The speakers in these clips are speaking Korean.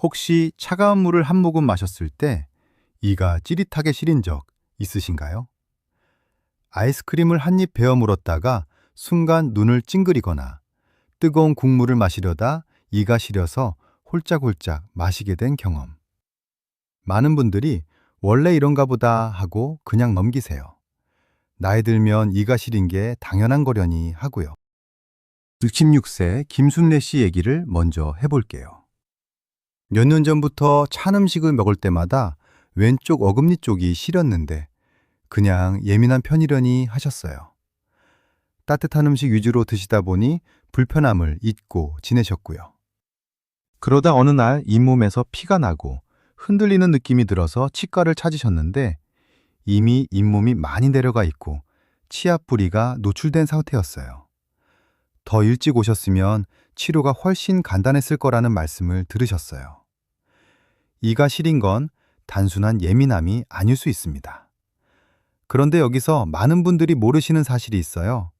혹시 차가운 물을 한 모금 마셨을 때 이가 찌릿하게 시린 적 있으신가요? 아이스크림을 한 입 베어 물었다가 순간 눈을 찡그리거나 뜨거운 국물을 마시려다 이가 시려서 홀짝홀짝 마시게 된 경험. 많은 분들이 원래 이런가 보다 하고 그냥 넘기세요. 나이 들면 이가 시린 게 당연한 거려니 하고요. 66세 김순례 씨 얘기를 먼저 해볼게요. 몇 년 전부터 찬 음식을 먹을 때마다 왼쪽 어금니 쪽이 시렸는데 그냥 예민한 편이려니 하셨어요. 따뜻한 음식 위주로 드시다 보니 불편함을 잊고 지내셨고요. 그러다 어느 날 잇몸에서 피가 나고 흔들리는 느낌이 들어서 치과를 찾으셨는데 이미 잇몸이 많이 내려가 있고 치아 뿌리가 노출된 상태였어요. 더 일찍 오셨으면 치료가 훨씬 간단했을 거라는 말씀을 들으셨어요. 이가 시린 건 단순한 예민함이 아닐 수 있습니다. 그런데 여기서 많은 분들이 모르시는 사실이 있어요.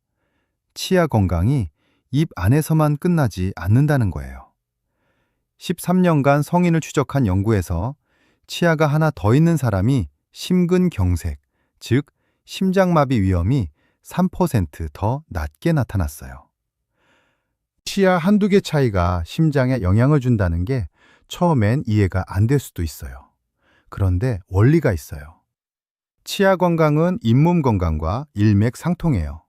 치아 건강이 입 안에서만 끝나지 않는다는 거예요. 13년간 성인을 추적한 연구에서 치아가 하나 더 있는 사람이 심근경색, 즉 심장마비 위험이 3% 낮게 나타났어요. 치아 한두 개 차이가 심장에 영향을 준다는 게 처음엔 이해가 안 될 수도 있어요. 그런데 원리가 있어요. 치아 건강은 잇몸 건강과 일맥상통해요.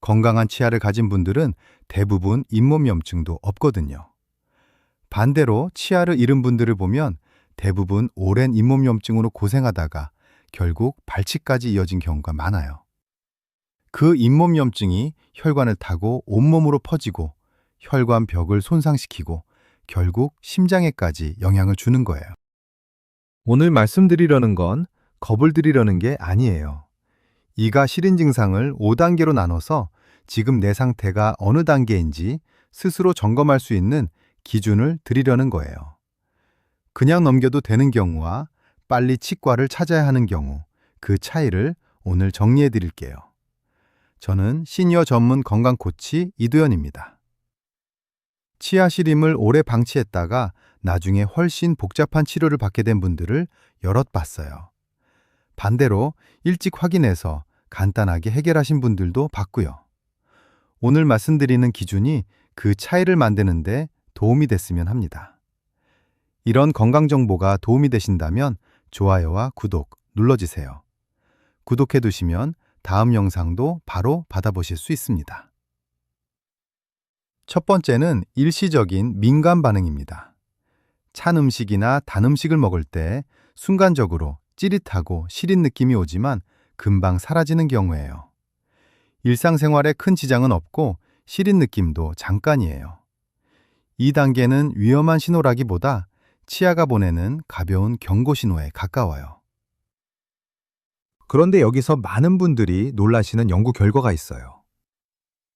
건강한 치아를 가진 분들은 대부분 잇몸염증도 없거든요. 반대로 치아를 잃은 분들을 보면 대부분 오랜 잇몸염증으로 고생하다가 결국 발치까지 이어진 경우가 많아요. 그 잇몸염증이 혈관을 타고 온몸으로 퍼지고 혈관벽을 손상시키고 결국 심장에까지 영향을 주는 거예요. 오늘 말씀드리려는 건 겁을 드리려는 게 아니에요. 이가 시린 증상을 5단계로 나눠서 지금 내 상태가 어느 단계인지 스스로 점검할 수 있는 기준을 드리려는 거예요. 그냥 넘겨도 되는 경우와 빨리 치과를 찾아야 하는 경우, 그 차이를 오늘 정리해 드릴게요. 저는 시니어 전문 건강 코치 이도현입니다. 치아 시림을 오래 방치했다가 나중에 훨씬 복잡한 치료를 받게 된 분들을 여럿 봤어요. 반대로 일찍 확인해서 간단하게 해결하신 분들도 봤고요. 오늘 말씀드리는 기준이 그 차이를 만드는데 도움이 됐으면 합니다. 이런 건강 정보가 도움이 되신다면 좋아요와 구독 눌러주세요. 구독해 두시면 다음 영상도 바로 받아보실 수 있습니다. 첫 번째는 일시적인 민감 반응입니다. 찬 음식이나 단 음식을 먹을 때 순간적으로 찌릿하고 시린 느낌이 오지만 금방 사라지는 경우예요. 일상생활에 큰 지장은 없고 시린 느낌도 잠깐이에요. 이 단계는 위험한 신호라기보다 치아가 보내는 가벼운 경고 신호에 가까워요. 그런데 여기서 많은 분들이 놀라시는 연구 결과가 있어요.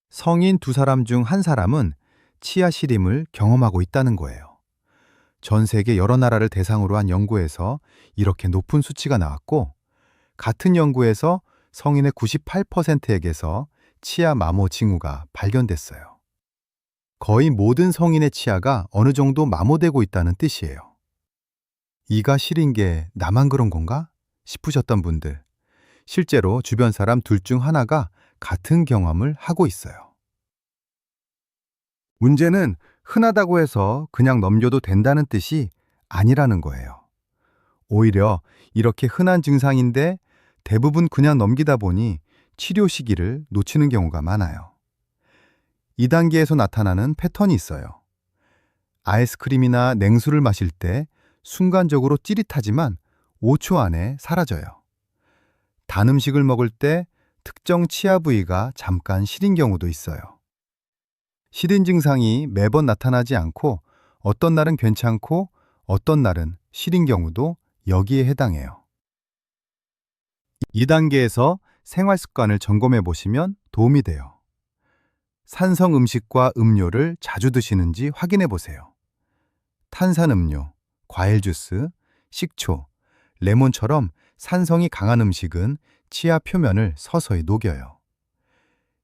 성인 2사람 중 1사람은 치아 시림을 경험하고 있다는 거예요. 전 세계 여러 나라를 대상으로 한 연구에서 이렇게 높은 수치가 나왔고, 같은 연구에서 성인의 98%에게서 치아 마모 징후가 발견됐어요. 거의 모든 성인의 치아가 어느 정도 마모되고 있다는 뜻이에요. 이가 시린 게 나만 그런 건가? 싶으셨던 분들, 실제로 주변 사람 둘 중 하나가 같은 경험을 하고 있어요. 문제는 흔하다고 해서 그냥 넘겨도 된다는 뜻이 아니라는 거예요. 오히려 이렇게 흔한 증상인데 대부분 그냥 넘기다 보니 치료 시기를 놓치는 경우가 많아요. 2단계에서 나타나는 패턴이 있어요. 아이스크림이나 냉수를 마실 때 순간적으로 찌릿하지만 5초 안에 사라져요. 단 음식을 먹을 때 특정 치아 부위가 잠깐 시린 경우도 있어요. 시린 증상이 매번 나타나지 않고 어떤 날은 괜찮고 어떤 날은 시린 경우도 여기에 해당해요. 2단계에서 생활 습관을 점검해 보시면 도움이 돼요. 산성 음식과 음료를 자주 드시는지 확인해 보세요. 탄산음료, 과일 주스, 식초, 레몬처럼 산성이 강한 음식은 치아 표면을 서서히 녹여요.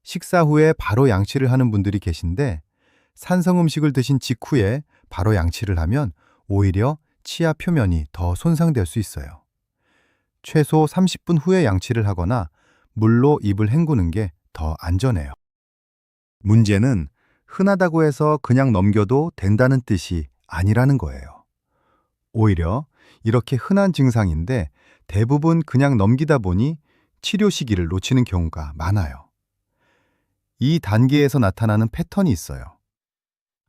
식사 후에 바로 양치를 하는 분들이 계신데 산성 음식을 드신 직후에 바로 양치를 하면 오히려 치아 표면이 더 손상될 수 있어요. 최소 30분 후에 양치를 하거나 물로 입을 헹구는 게 더 안전해요. 문제는 흔하다고 해서 그냥 넘겨도 된다는 뜻이 아니라는 거예요. 오히려 이렇게 흔한 증상인데 대부분 그냥 넘기다 보니 치료 시기를 놓치는 경우가 많아요. 이 단계에서 나타나는 패턴이 있어요.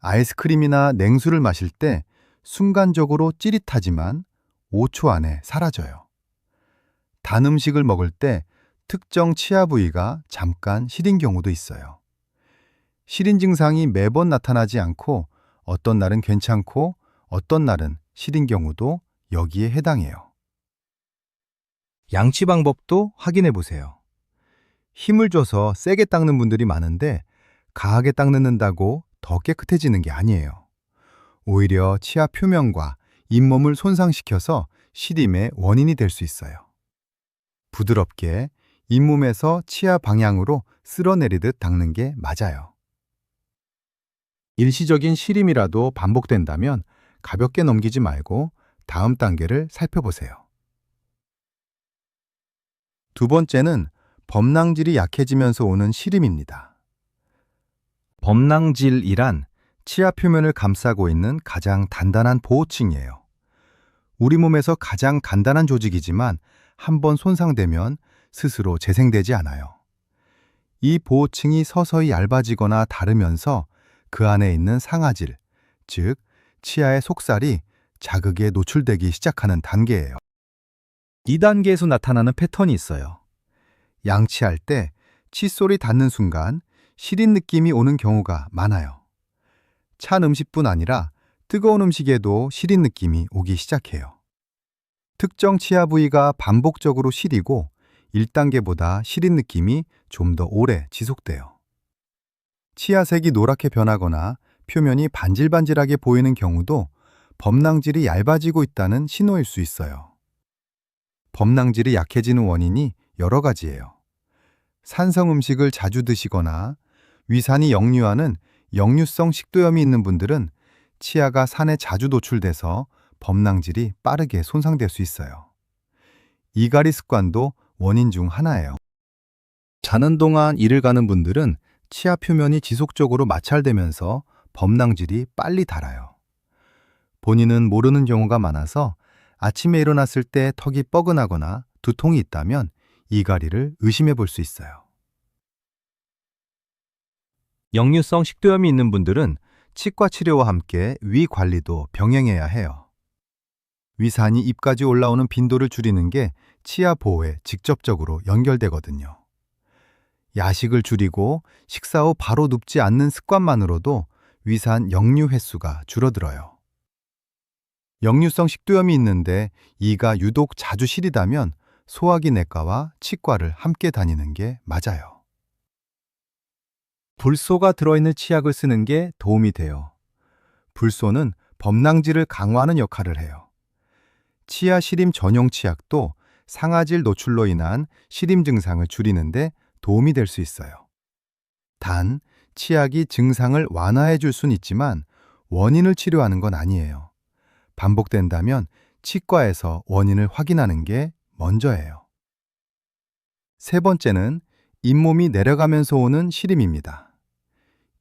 아이스크림이나 냉수를 마실 때 순간적으로 찌릿하지만 5초 안에 사라져요. 단 음식을 먹을 때 특정 치아 부위가 잠깐 시린 경우도 있어요. 시린 증상이 매번 나타나지 않고 어떤 날은 괜찮고 어떤 날은 시린 경우도 여기에 해당해요. 양치 방법도 확인해 보세요. 힘을 줘서 세게 닦는 분들이 많은데 강하게 닦는다고 더 깨끗해지는 게 아니에요. 오히려 치아 표면과 잇몸을 손상시켜서 시림의 원인이 될 수 있어요. 부드럽게 잇몸에서 치아 방향으로 쓸어내리듯 닦는 게 맞아요. 일시적인 시림이라도 반복된다면 가볍게 넘기지 말고 다음 단계를 살펴보세요. 두 번째는 범랑질이 약해지면서 오는 시림입니다. 범랑질이란 치아 표면을 감싸고 있는 가장 단단한 보호층이에요. 우리 몸에서 가장 간단한 조직이지만 한번 손상되면 스스로 재생되지 않아요. 이 보호층이 서서히 얇아지거나 닳으면서 그 안에 있는 상아질, 즉 치아의 속살이 자극에 노출되기 시작하는 단계예요. 이 단계에서 나타나는 패턴이 있어요. 양치할 때 칫솔이 닿는 순간 시린 느낌이 오는 경우가 많아요. 찬 음식뿐 아니라 뜨거운 음식에도 시린 느낌이 오기 시작해요. 특정 치아 부위가 반복적으로 시리고 1단계보다 시린 느낌이 좀 더 오래 지속돼요. 치아색이 노랗게 변하거나 표면이 반질반질하게 보이는 경우도 범랑질이 얇아지고 있다는 신호일 수 있어요. 범랑질이 약해지는 원인이 여러 가지예요. 산성 음식을 자주 드시거나 위산이 역류하는 역류성 식도염이 있는 분들은 치아가 산에 자주 노출돼서 범랑질이 빠르게 손상될 수 있어요. 이갈이 습관도 원인 중 하나예요. 자는 동안 일을 가는 분들은 치아 표면이 지속적으로 마찰되면서 범랑질이 빨리 닳아요. 본인은 모르는 경우가 많아서 아침에 일어났을 때 턱이 뻐근하거나 두통이 있다면 이갈이를 의심해 볼 수 있어요. 역류성 식도염이 있는 분들은 치과 치료와 함께 위 관리도 병행해야 해요. 위산이 입까지 올라오는 빈도를 줄이는 게 치아 보호에 직접적으로 연결되거든요. 야식을 줄이고 식사 후 바로 눕지 않는 습관만으로도 위산 역류 횟수가 줄어들어요. 역류성 식도염이 있는데 이가 유독 자주 시리다면 소화기 내과와 치과를 함께 다니는 게 맞아요. 불소가 들어있는 치약을 쓰는 게 도움이 돼요. 불소는 범랑질을 강화하는 역할을 해요. 치아 시림 전용 치약도 상아질 노출로 인한 시림 증상을 줄이는데 도움이 될 수 있어요. 단, 치약이 증상을 완화해 줄 순 있지만 원인을 치료하는 건 아니에요. 반복된다면 치과에서 원인을 확인하는 게 먼저예요. 세 번째는 잇몸이 내려가면서 오는 시림입니다.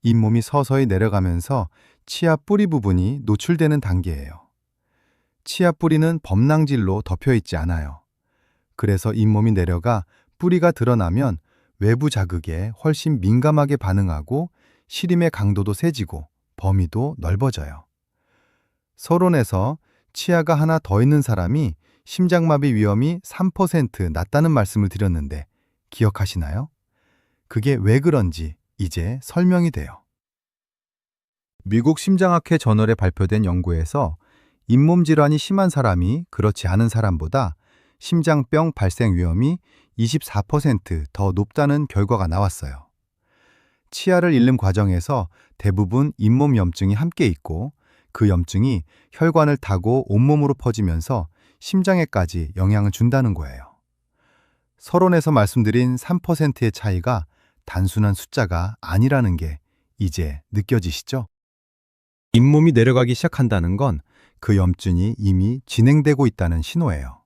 잇몸이 서서히 내려가면서 치아 뿌리 부분이 노출되는 단계예요. 치아 뿌리는 범랑질로 덮여 있지 않아요. 그래서 잇몸이 내려가 뿌리가 드러나면 외부 자극에 훨씬 민감하게 반응하고 시림의 강도도 세지고 범위도 넓어져요. 서론에서 치아가 하나 더 있는 사람이 심장마비 위험이 3% 낮다는 말씀을 드렸는데 기억하시나요? 그게 왜 그런지 이제 설명이 돼요. 미국 심장학회 저널에 발표된 연구에서 잇몸 질환이 심한 사람이 그렇지 않은 사람보다 심장병 발생 위험이 24% 더 높다는 결과가 나왔어요. 치아를 잃는 과정에서 대부분 잇몸 염증이 함께 있고 그 염증이 혈관을 타고 온몸으로 퍼지면서 심장에까지 영향을 준다는 거예요. 서론에서 말씀드린 3%의 차이가 단순한 숫자가 아니라는 게 이제 느껴지시죠? 잇몸이 내려가기 시작한다는 건 그 염증이 이미 진행되고 있다는 신호예요.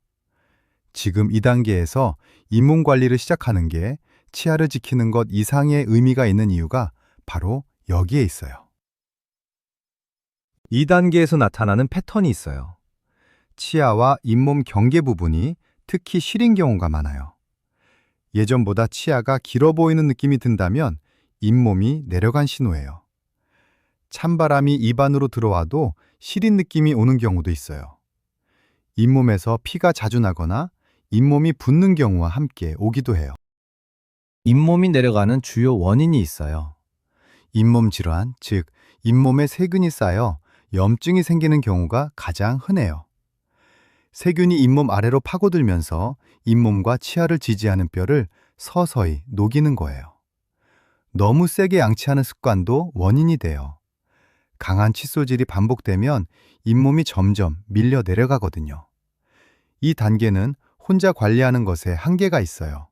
지금 이 단계에서 잇몸 관리를 시작하는 게 치아를 지키는 것 이상의 의미가 있는 이유가 바로 여기에 있어요. 2단계에서 나타나는 패턴이 있어요. 치아와 잇몸 경계 부분이 특히 시린 경우가 많아요. 예전보다 치아가 길어 보이는 느낌이 든다면 잇몸이 내려간 신호예요. 찬바람이 입 안으로 들어와도 시린 느낌이 오는 경우도 있어요. 잇몸에서 피가 자주 나거나 잇몸이 붓는 경우와 함께 오기도 해요. 잇몸이 내려가는 주요 원인이 있어요. 잇몸 질환, 즉 잇몸에 세균이 쌓여 염증이 생기는 경우가 가장 흔해요. 세균이 잇몸 아래로 파고들면서 잇몸과 치아를 지지하는 뼈를 서서히 녹이는 거예요. 너무 세게 양치하는 습관도 원인이 돼요. 강한 칫솔질이 반복되면 잇몸이 점점 밀려 내려가거든요. 이 단계는 혼자 관리하는 것에 한계가 있어요.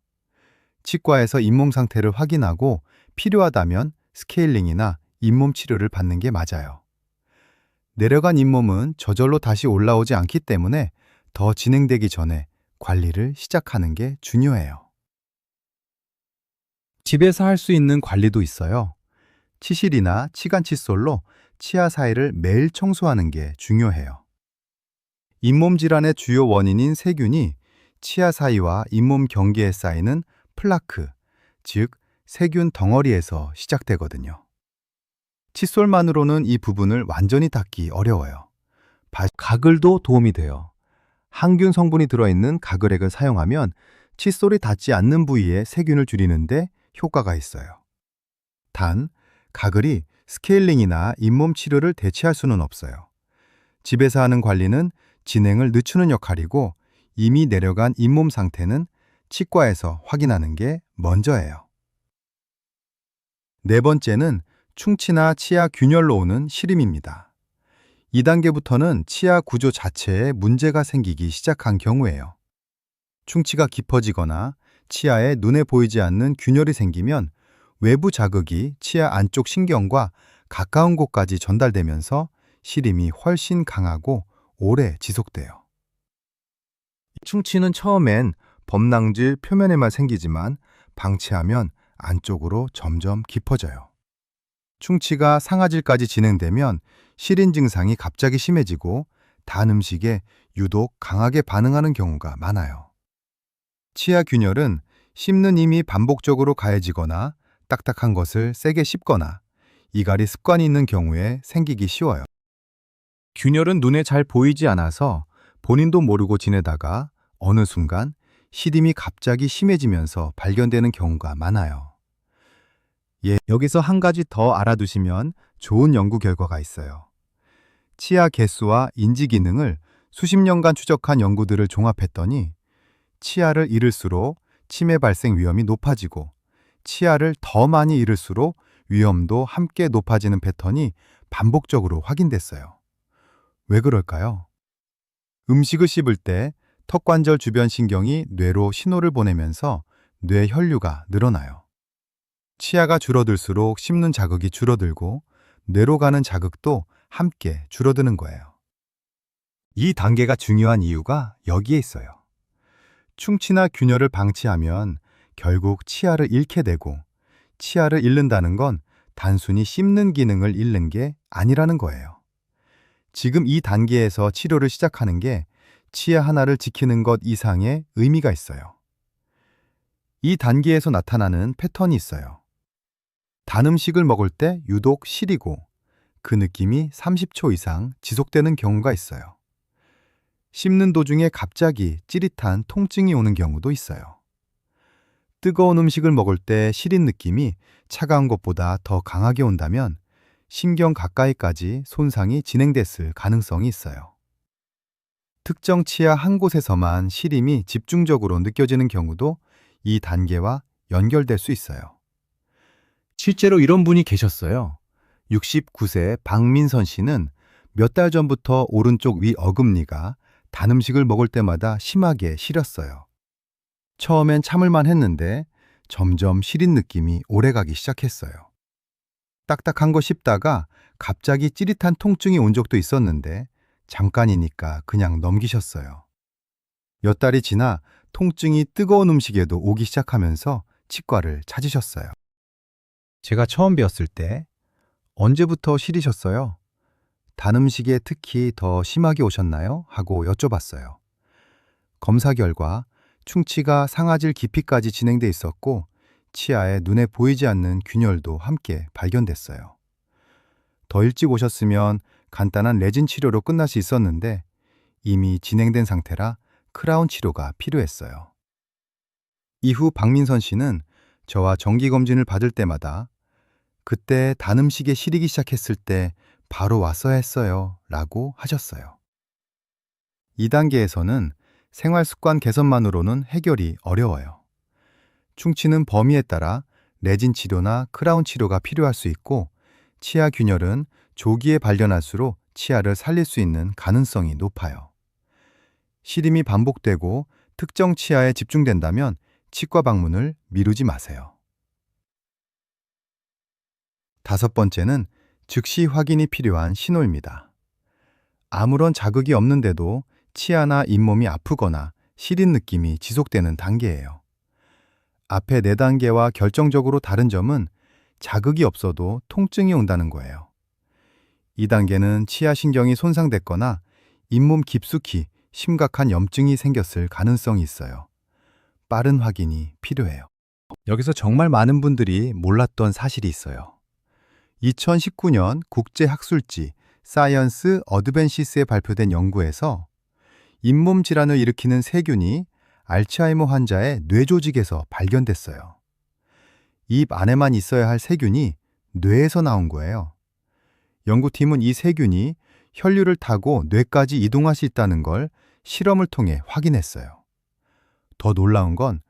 치과에서 잇몸 상태를 확인하고 필요하다면 스케일링이나 잇몸 치료를 받는 게 맞아요. 내려간 잇몸은 저절로 다시 올라오지 않기 때문에 더 진행되기 전에 관리를 시작하는 게 중요해요. 집에서 할 수 있는 관리도 있어요. 치실이나 치간 칫솔로 치아 사이를 매일 청소하는 게 중요해요. 잇몸 질환의 주요 원인인 세균이 치아 사이와 잇몸 경계에 쌓이는 플라크, 즉 세균 덩어리에서 시작되거든요. 칫솔만으로는 이 부분을 완전히 닦기 어려워요. 가글도 도움이 돼요. 항균 성분이 들어있는 가글액을 사용하면 칫솔이 닿지 않는 부위에 세균을 줄이는데 효과가 있어요. 단, 가글이 스케일링이나 잇몸 치료를 대체할 수는 없어요. 집에서 하는 관리는 진행을 늦추는 역할이고 이미 내려간 잇몸 상태는 치과에서 확인하는 게 먼저예요. 네 번째는 충치나 치아 균열로 오는 시림입니다. 2단계부터는 치아 구조 자체에 문제가 생기기 시작한 경우예요. 충치가 깊어지거나 치아에 눈에 보이지 않는 균열이 생기면 외부 자극이 치아 안쪽 신경과 가까운 곳까지 전달되면서 시림이 훨씬 강하고 오래 지속돼요. 충치는 처음엔 범낭질 표면에만 생기지만 방치하면 안쪽으로 점점 깊어져요. 충치가 상아질까지 진행되면 시린 증상이 갑자기 심해지고 단 음식에 유독 강하게 반응하는 경우가 많아요. 치아 균열은 씹는 힘이 반복적으로 가해지거나 딱딱한 것을 세게 씹거나 이갈이 습관이 있는 경우에 생기기 쉬워요. 균열은 눈에 잘 보이지 않아서 본인도 모르고 지내다가 어느 순간 시림이 갑자기 심해지면서 발견되는 경우가 많아요. 여기서 한 가지 더 알아두시면 좋은 연구 결과가 있어요. 치아 개수와 인지 기능을 수십 년간 추적한 연구들을 종합했더니 치아를 잃을수록 치매 발생 위험이 높아지고 치아를 더 많이 잃을수록 위험도 함께 높아지는 패턴이 반복적으로 확인됐어요. 왜 그럴까요? 음식을 씹을 때 턱관절 주변 신경이 뇌로 신호를 보내면서 뇌 혈류가 늘어나요. 치아가 줄어들수록 씹는 자극이 줄어들고 뇌로 가는 자극도 함께 줄어드는 거예요. 이 단계가 중요한 이유가 여기에 있어요. 충치나 균열을 방치하면 결국 치아를 잃게 되고 치아를 잃는다는 건 단순히 씹는 기능을 잃는 게 아니라는 거예요. 지금 이 단계에서 치료를 시작하는 게 치아 하나를 지키는 것 이상의 의미가 있어요. 이 단계에서 나타나는 패턴이 있어요. 단 음식을 먹을 때 유독 시리고 그 느낌이 30초 이상 지속되는 경우가 있어요. 씹는 도중에 갑자기 찌릿한 통증이 오는 경우도 있어요. 뜨거운 음식을 먹을 때 시린 느낌이 차가운 것보다 더 강하게 온다면 신경 가까이까지 손상이 진행됐을 가능성이 있어요. 특정 치아 한 곳에서만 시림이 집중적으로 느껴지는 경우도 이 단계와 연결될 수 있어요. 실제로 이런 분이 계셨어요. 69세 박민선 씨는 몇 달 전부터 오른쪽 위 어금니가 단 음식을 먹을 때마다 심하게 시렸어요. 처음엔 참을만 했는데 점점 시린 느낌이 오래가기 시작했어요. 딱딱한 거 씹다가 갑자기 찌릿한 통증이 온 적도 있었는데 잠깐이니까 그냥 넘기셨어요. 몇 달이 지나 통증이 뜨거운 음식에도 오기 시작하면서 치과를 찾으셨어요. 제가 처음 뵈었을 때 언제부터 시리셨어요? 단 음식에 특히 더 심하게 오셨나요? 하고 여쭤봤어요. 검사 결과 충치가 상아질 깊이까지 진행돼 있었고 치아에 눈에 보이지 않는 균열도 함께 발견됐어요. 더 일찍 오셨으면 간단한 레진 치료로 끝날 수 있었는데 이미 진행된 상태라 크라운 치료가 필요했어요. 이후 박민선 씨는 저와 정기검진을 받을 때마다 그때 단 음식에 시리기 시작했을 때 바로 왔어야 했어요 라고 하셨어요. 2단계에서는 생활 습관 개선만으로는 해결이 어려워요. 충치는 범위에 따라 레진 치료나 크라운 치료가 필요할 수 있고 치아 균열은 조기에 발견할수록 치아를 살릴 수 있는 가능성이 높아요. 시림이 반복되고 특정 치아에 집중된다면 치과 방문을 미루지 마세요. 5번째는 즉시 확인이 필요한 신호입니다. 아무런 자극이 없는데도 치아나 잇몸이 아프거나 시린 느낌이 지속되는 단계예요. 앞에 4단계와 결정적으로 다른 점은 자극이 없어도 통증이 온다는 거예요. 2단계는 치아 신경이 손상됐거나 잇몸 깊숙이 심각한 염증이 생겼을 가능성이 있어요. 빠른 확인이 필요해요. 여기서 정말 많은 분들이 몰랐던 사실이 있어요. 2019년 국제학술지 사이언스 어드밴시스에 발표된 연구에서 잇몸 질환을 일으키는 세균이 알츠하이머 환자의 뇌조직에서 발견됐어요. 입 안에만 있어야 할 세균이 뇌에서 나온 거예요. 연구팀은 이 세균이 혈류를 타고 뇌까지 이동할 수 있다는 걸 실험을 통해 확인했어요. 더 놀라운 건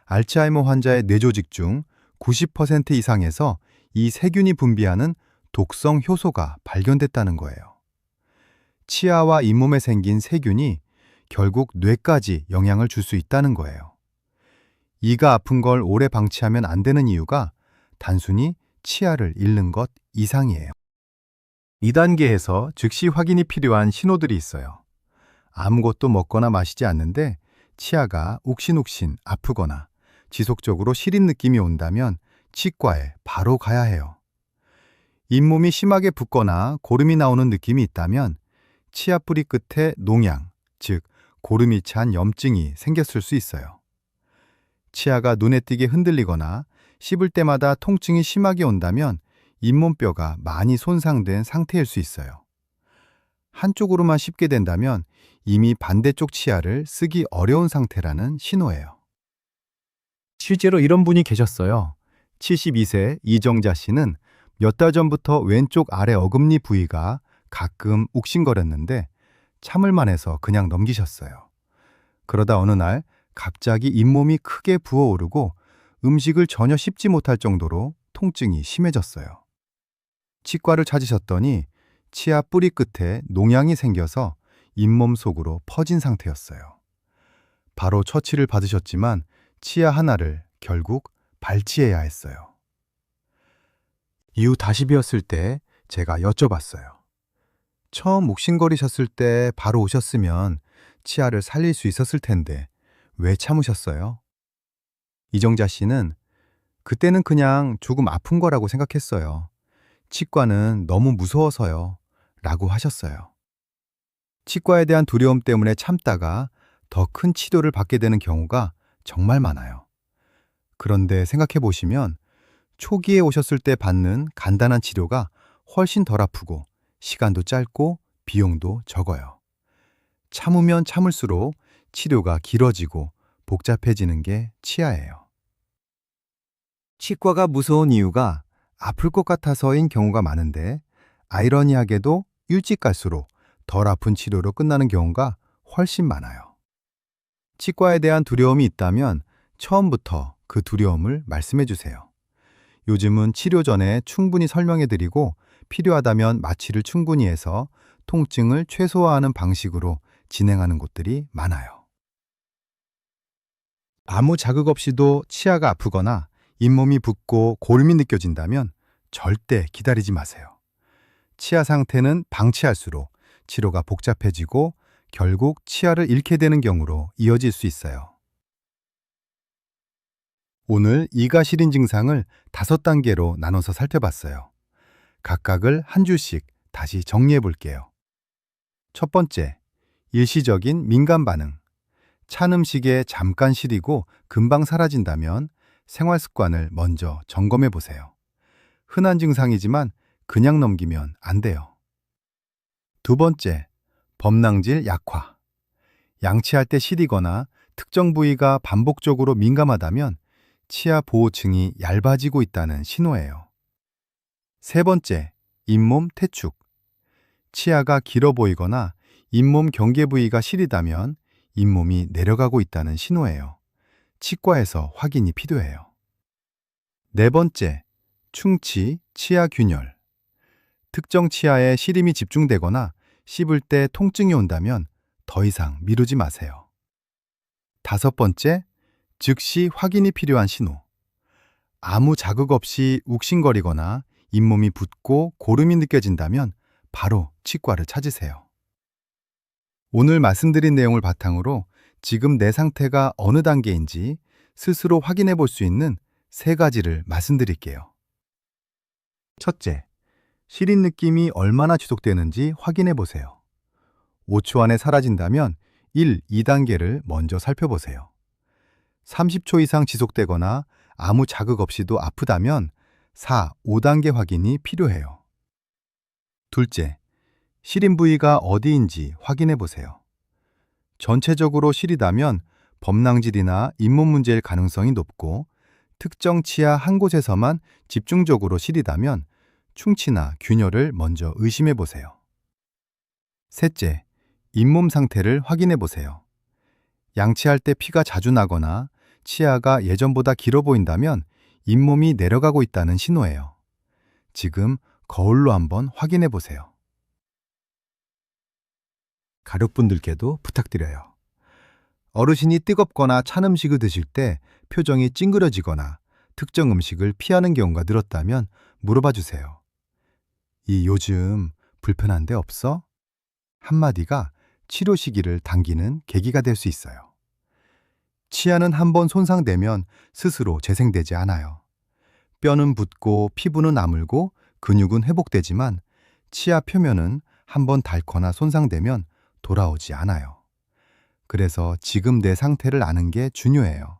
알츠하이머 환자의 뇌조직 중 90% 이상에서 이 세균이 분비하는 독성 효소가 발견됐다는 거예요. 치아와 잇몸에 생긴 세균이 결국 뇌까지 영향을 줄 수 있다는 거예요. 이가 아픈 걸 오래 방치하면 안 되는 이유가 단순히 치아를 잃는 것 이상이에요. 2단계에서 즉시 확인이 필요한 신호들이 있어요. 아무것도 먹거나 마시지 않는데 치아가 욱신욱신 아프거나 지속적으로 시린 느낌이 온다면 치과에 바로 가야 해요. 잇몸이 심하게 붓거나 고름이 나오는 느낌이 있다면 치아 뿌리 끝에 농양, 즉 고름이 찬 염증이 생겼을 수 있어요. 치아가 눈에 띄게 흔들리거나 씹을 때마다 통증이 심하게 온다면 잇몸뼈가 많이 손상된 상태일 수 있어요. 한쪽으로만 씹게 된다면 이미 반대쪽 치아를 쓰기 어려운 상태라는 신호예요. 실제로 이런 분이 계셨어요. 72세 이정자 씨는 몇 달 전부터 왼쪽 아래 어금니 부위가 가끔 욱신거렸는데 참을만 해서 그냥 넘기셨어요. 그러다 어느 날 갑자기 잇몸이 크게 부어오르고 음식을 전혀 씹지 못할 정도로 통증이 심해졌어요. 치과를 찾으셨더니 치아 뿌리 끝에 농양이 생겨서 잇몸 속으로 퍼진 상태였어요. 바로 처치를 받으셨지만 치아 하나를 결국 발치해야 했어요. 이후 다시 뵈었을 때 제가 여쭤봤어요. 처음 욱신거리셨을 때 바로 오셨으면 치아를 살릴 수 있었을 텐데 왜 참으셨어요? 이정자 씨는 그때는 그냥 조금 아픈 거라고 생각했어요. 치과는 너무 무서워서요. 라고 하셨어요. 치과에 대한 두려움 때문에 참다가 더 큰 치료를 받게 되는 경우가 정말 많아요. 그런데 생각해 보시면 초기에 오셨을 때 받는 간단한 치료가 훨씬 덜 아프고 시간도 짧고 비용도 적어요. 참으면 참을수록 치료가 길어지고 복잡해지는 게 치아예요. 치과가 무서운 이유가 아플 것 같아서인 경우가 많은데 아이러니하게도 일찍 갈수록 덜 아픈 치료로 끝나는 경우가 훨씬 많아요. 치과에 대한 두려움이 있다면 처음부터 그 두려움을 말씀해 주세요. 요즘은 치료 전에 충분히 설명해드리고 필요하다면 마취를 충분히 해서 통증을 최소화하는 방식으로 진행하는 곳들이 많아요. 아무 자극 없이도 치아가 아프거나 잇몸이 붓고 고름이 느껴진다면 절대 기다리지 마세요. 치아 상태는 방치할수록 치료가 복잡해지고 결국 치아를 잃게 되는 경우로 이어질 수 있어요. 오늘 이가 시린 증상을 5단계로 나눠서 살펴봤어요. 각각을 한 줄씩 다시 정리해 볼게요. 첫 번째, 일시적인 민감 반응. 찬 음식에 잠깐 시리고 금방 사라진다면 생활 습관을 먼저 점검해 보세요. 흔한 증상이지만 그냥 넘기면 안 돼요. 두 번째, 범낭질 약화. 양치할 때 시리거나 특정 부위가 반복적으로 민감하다면 치아 보호층이 얇아지고 있다는 신호예요. 세 번째, 잇몸 태축. 치아가 길어 보이거나 잇몸 경계 부위가 시리다면 잇몸이 내려가고 있다는 신호예요. 치과에서 확인이 필요해요. 네 번째, 충치, 치아 균열. 특정 치아에 시림이 집중되거나 씹을 때 통증이 온다면 더 이상 미루지 마세요. 다섯 번째, 즉시 확인이 필요한 신호. 아무 자극 없이 욱신거리거나 잇몸이 붓고 고름이 느껴진다면 바로 치과를 찾으세요. 오늘 말씀드린 내용을 바탕으로 지금 내 상태가 어느 단계인지 스스로 확인해 볼 수 있는 3가지를 말씀드릴게요. 첫째, 시린 느낌이 얼마나 지속되는지 확인해 보세요. 5초 안에 사라진다면 1, 2단계를 먼저 살펴보세요. 30초 이상 지속되거나 아무 자극 없이도 아프다면 4, 5단계 확인이 필요해요. 둘째, 시린 부위가 어디인지 확인해 보세요. 전체적으로 시리다면 범낭질이나 잇몸 문제일 가능성이 높고 특정 치아 한 곳에서만 집중적으로 시리다면 충치나 균열을 먼저 의심해 보세요. 셋째, 잇몸 상태를 확인해 보세요. 양치할 때 피가 자주 나거나 치아가 예전보다 길어 보인다면 잇몸이 내려가고 있다는 신호예요. 지금 거울로 한번 확인해 보세요. 가족분들께도 부탁드려요. 어르신이 뜨겁거나 찬 음식을 드실 때 표정이 찡그려지거나 특정 음식을 피하는 경우가 늘었다면 물어봐 주세요. 이 요즘 불편한 데 없어? 한마디가 치료 시기를 당기는 계기가 될 수 있어요. 치아는 한번 손상되면 스스로 재생되지 않아요. 뼈는 붙고 피부는 아물고 근육은 회복되지만 치아 표면은 한번 닳거나 손상되면 돌아오지 않아요. 그래서 지금 내 상태를 아는 게 중요해요.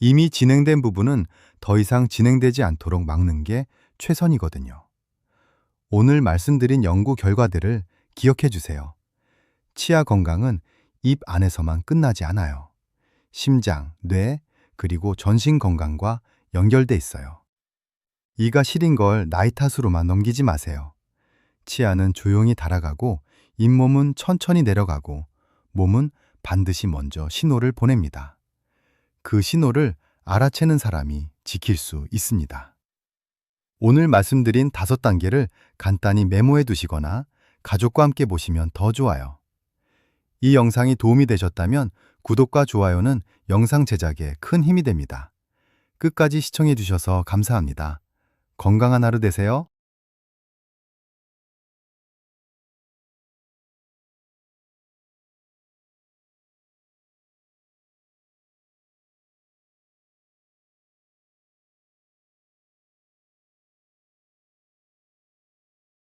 이미 진행된 부분은 더 이상 진행되지 않도록 막는 게 최선이거든요. 오늘 말씀드린 연구 결과들을 기억해 주세요. 치아 건강은 입 안에서만 끝나지 않아요. 심장, 뇌, 그리고 전신 건강과 연결돼 있어요. 이가 시린 걸 나이 탓으로만 넘기지 마세요. 치아는 조용히 달아가고 잇몸은 천천히 내려가고 몸은 반드시 먼저 신호를 보냅니다. 그 신호를 알아채는 사람이 지킬 수 있습니다. 오늘 말씀드린 5단계를 간단히 메모해 두시거나 가족과 함께 보시면 더 좋아요. 이 영상이 도움이 되셨다면 구독과 좋아요는 영상 제작에 큰 힘이 됩니다. 끝까지 시청해 주셔서 감사합니다. 건강한 하루 되세요.